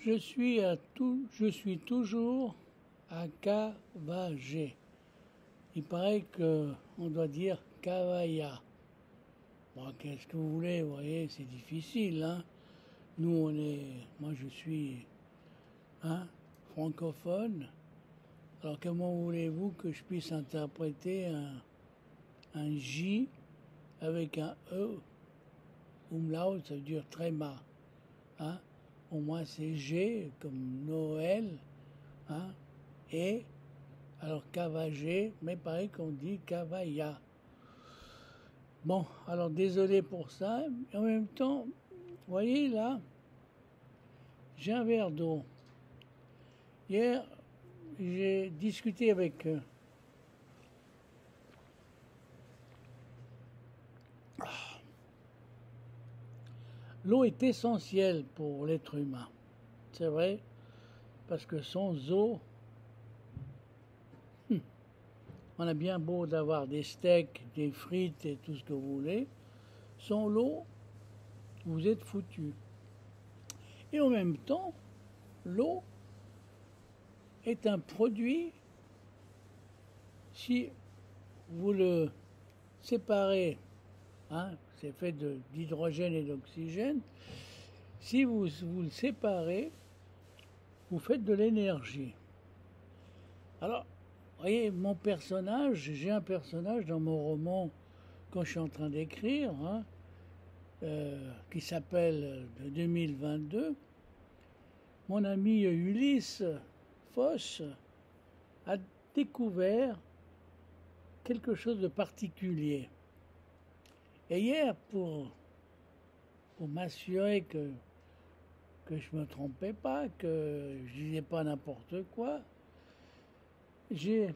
Je suis toujours à Cavager. Il paraît qu'on doit dire Cavaya. Bon, qu'est-ce que vous voulez, vous voyez, c'est difficile, hein. Nous, moi je suis, hein, francophone. Alors comment voulez-vous que je puisse interpréter un J avec un E, umlaut, ça veut dire tréma, hein? Pour moi c'est G comme Noël, hein? Et alors Cavager, mais pareil qu'on dit Cavaya. Bon, alors désolé pour ça. Et en même temps, vous voyez là, j'ai un verre d'eau. Hier, j'ai discuté avec l'eau est essentielle pour l'être humain. C'est vrai, parce que sans eau, on a bien beau d'avoir des steaks, des frites et tout ce que vous voulez. Sans l'eau, vous êtes foutu. Et en même temps, l'eau est un produit, si vous le séparez, hein, c'est fait d'hydrogène et d'oxygène, si vous le séparez, vous faites de l'énergie. Alors, vous voyez, mon personnage, j'ai un personnage dans mon roman, quand je suis en train d'écrire, hein, qui s'appelle de 2022. Mon ami Ulysse Foch a découvert quelque chose de particulier. Et hier, pour m'assurer que je ne me trompais pas, que je disais pas n'importe quoi, j'ai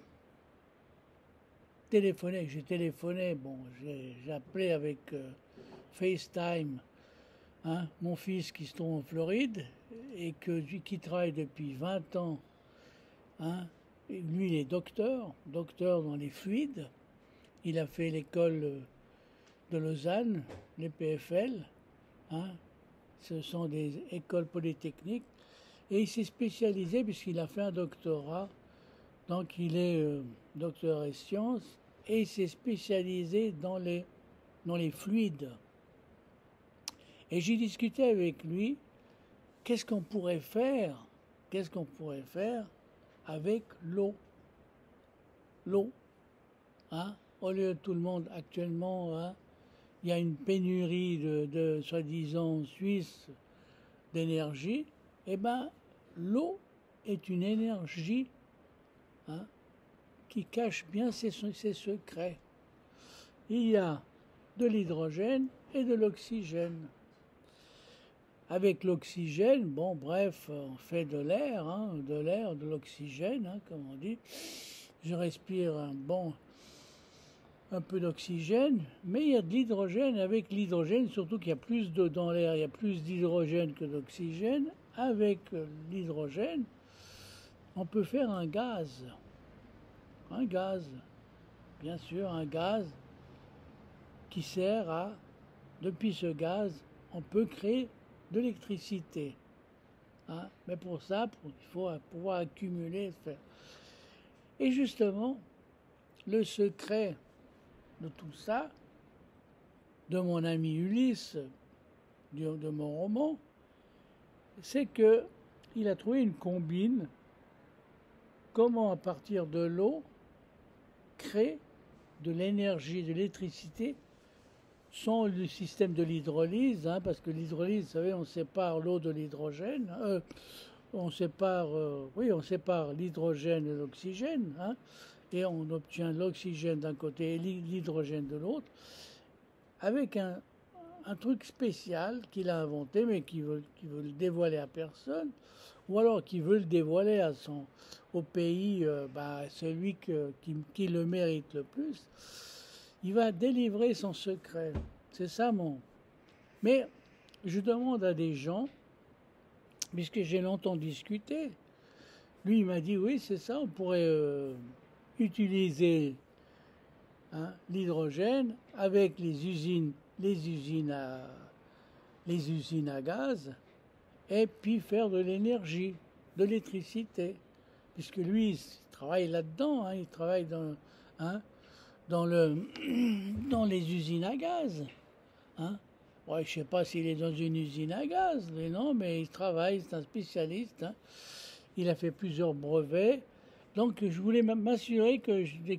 téléphoné, bon, j'ai appelé avec FaceTime, hein, mon fils qui se trouve en Floride et qui travaille depuis 20 ans, hein, et lui il est docteur dans les fluides, il a fait l'école de Lausanne, les PFL, hein, ce sont des écoles polytechniques, et il s'est spécialisé puisqu'il a fait un doctorat, donc il est docteur en sciences, et il s'est spécialisé dans les fluides. Et j'ai discuté avec lui, qu'est-ce qu'on pourrait faire avec l'eau. L'eau, hein, au lieu de tout le monde actuellement, hein, il y a une pénurie de soi-disant Suisse d'énergie. Eh bien, l'eau est une énergie, hein, qui cache bien ses secrets. Il y a de l'hydrogène et de l'oxygène. Avec l'oxygène, bon, bref, on fait de l'air, hein, de l'oxygène, hein, comme on dit. Je respire un peu d'oxygène, mais il y a de l'hydrogène. Avec l'hydrogène, surtout qu'il y a plus d'eau dans l'air, il y a plus d'hydrogène que d'oxygène. Avec l'hydrogène, on peut faire un gaz. Un gaz, bien sûr, un gaz qui sert à, depuis ce gaz, on peut créer de l'électricité. Hein? Mais pour ça, il faut pouvoir accumuler. Et justement, le secret de tout ça, de mon ami Ulysse, de mon roman, c'est que il a trouvé une combine, comment à partir de l'eau créer de l'énergie, de l'électricité, sans le système de l'hydrolyse, hein, parce que l'hydrolyse, vous savez, on sépare l'eau de l'hydrogène, on sépare l'hydrogène et l'oxygène, hein, et on obtient l'oxygène d'un côté et l'hydrogène de l'autre, avec un truc spécial qu'il a inventé, mais qui veut le dévoiler à personne, ou alors qui veut le dévoiler au pays, celui qui le mérite le plus. Il va délivrer son secret. C'est ça Mais je demande à des gens, puisque j'ai longtemps discuté, lui il m'a dit oui c'est ça, on pourrait utiliser, hein, l'hydrogène avec les usines à gaz, et puis faire de l'énergie, de l'électricité. Puisque lui, il travaille là-dedans, hein, il travaille hein, dans, dans les usines à gaz. Hein. Ouais, je ne sais pas s'il est dans une usine à gaz, mais non, mais il travaille, c'est un spécialiste. Hein. Il a fait plusieurs brevets. Donc je voulais m'assurer que je ne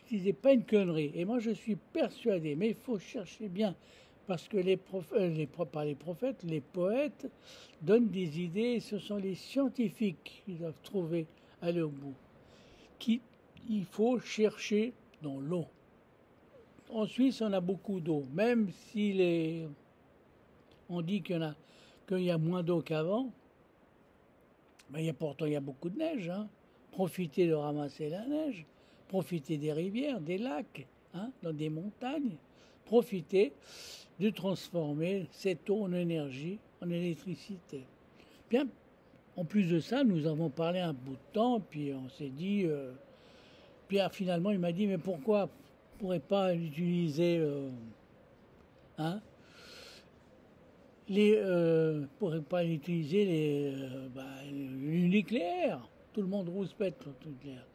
disais pas une connerie. Et moi je suis persuadé, mais il faut chercher bien, parce que pas les prophètes, les poètes donnent des idées, et ce sont les scientifiques qui doivent trouver, aller au bout. Il faut chercher dans l'eau. En Suisse, on a beaucoup d'eau, même si on dit qu'il y a moins d'eau qu'avant, mais pourtant il y a beaucoup de neige. Hein. Profitez de ramasser la neige, profitez des rivières, des lacs, hein, dans des montagnes. Profitez de transformer cette eau en énergie, en électricité. Bien, en plus de ça, nous avons parlé un bout de temps, puis on s'est dit... puis finalement, il m'a dit, mais pourquoi on ne pourrait pas utiliser... hein, pourrait pas utiliser le nucléaire. Tout le monde rouspète contre le nucléaire.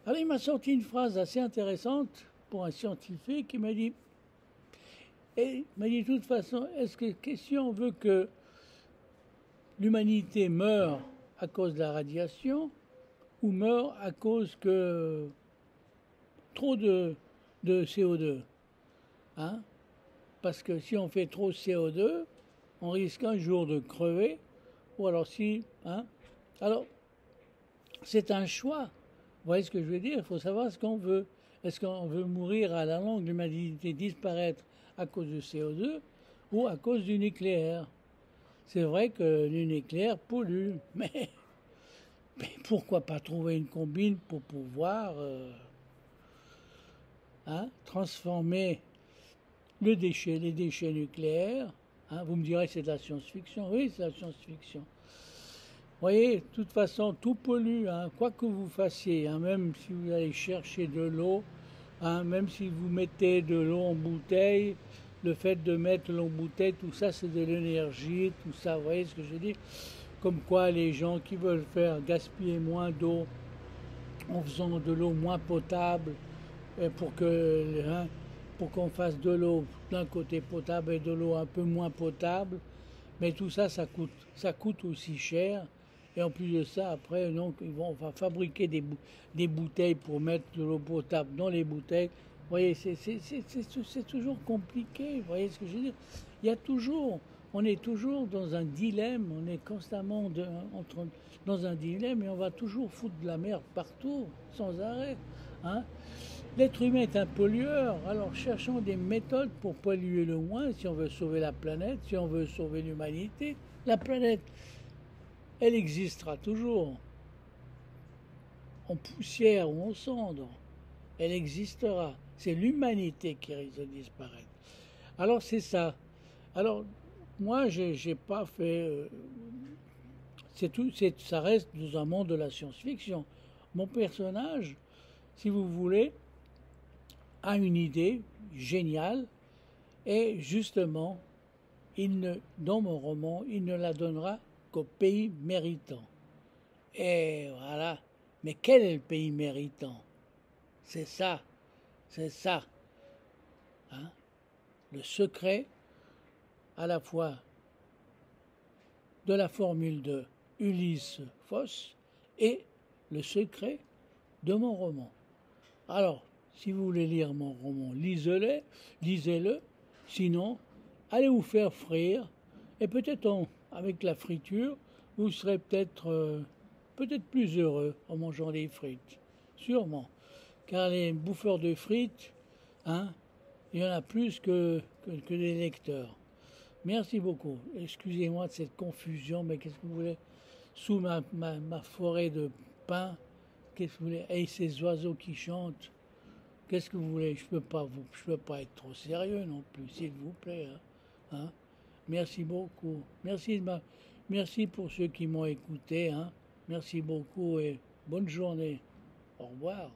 Alors il m'a sorti une phrase assez intéressante pour un scientifique. Il m'a dit, de toute façon, est-ce que si on veut que l'humanité meure à cause de la radiation ou meure à cause que trop de CO2, hein? Parce que si on fait trop de CO2, on risque un jour de crever, ou alors si, hein? Alors, c'est un choix. Vous voyez ce que je veux dire? Il faut savoir ce qu'on veut. Est-ce qu'on veut mourir à la longue, l'humanité disparaître à cause du CO2 ou à cause du nucléaire? C'est vrai que le nucléaire pollue, mais pourquoi pas trouver une combine pour pouvoir transformer les déchets nucléaires. Hein, vous me direz que c'est de la science-fiction. Oui, c'est de la science-fiction. Vous voyez, de toute façon, tout pollue, hein, quoi que vous fassiez, hein, même si vous allez chercher de l'eau, hein, même si vous mettez de l'eau en bouteille, le fait de mettre l'eau en bouteille, tout ça, c'est de l'énergie, tout ça, vous voyez ce que je dis? Comme quoi les gens qui veulent faire gaspiller moins d'eau en faisant de l'eau moins potable, pour qu'on fasse de l'eau d'un côté potable et de l'eau un peu moins potable, mais tout ça, ça coûte aussi cher. Et en plus de ça, après, donc, on va fabriquer des bouteilles pour mettre de l'eau potable dans les bouteilles. Vous voyez, c'est toujours compliqué. Vous voyez ce que je veux dire? On est toujours dans un dilemme, on est constamment dans un dilemme et on va toujours foutre de la merde partout, sans arrêt. Hein? L'être humain est un pollueur, alors cherchons des méthodes pour polluer le moins si on veut sauver la planète, si on veut sauver l'humanité. La planète, elle existera toujours, en poussière ou en cendre. Elle existera. C'est l'humanité qui risque de disparaître. Alors c'est ça. Alors moi, j'ai pas fait... ça reste dans un monde de la science-fiction. Mon personnage, si vous voulez, a une idée géniale et justement, dans mon roman, il ne la donnera qu'au pays méritant. Et voilà. Mais quel est le pays méritant? C'est ça. Hein? Le secret à la fois de la formule de Ulysse Foss et le secret de mon roman. Alors, si vous voulez lire mon roman, lisez-le. Sinon, allez vous faire frire. Et peut-être avec la friture, vous serez peut-être plus heureux en mangeant des frites. Sûrement. Car les bouffeurs de frites, hein, il y en a plus que des lecteurs. Merci beaucoup. Excusez-moi de cette confusion, mais qu'est-ce que vous voulez? Sous ma forêt de pins, qu'est-ce que vous voulez? Et ces oiseaux qui chantent. Qu'est-ce que vous voulez? Je peux pas être trop sérieux non plus, s'il vous plaît. Hein? Merci beaucoup. Merci pour ceux qui m'ont écouté. Hein? Merci beaucoup et bonne journée. Au revoir.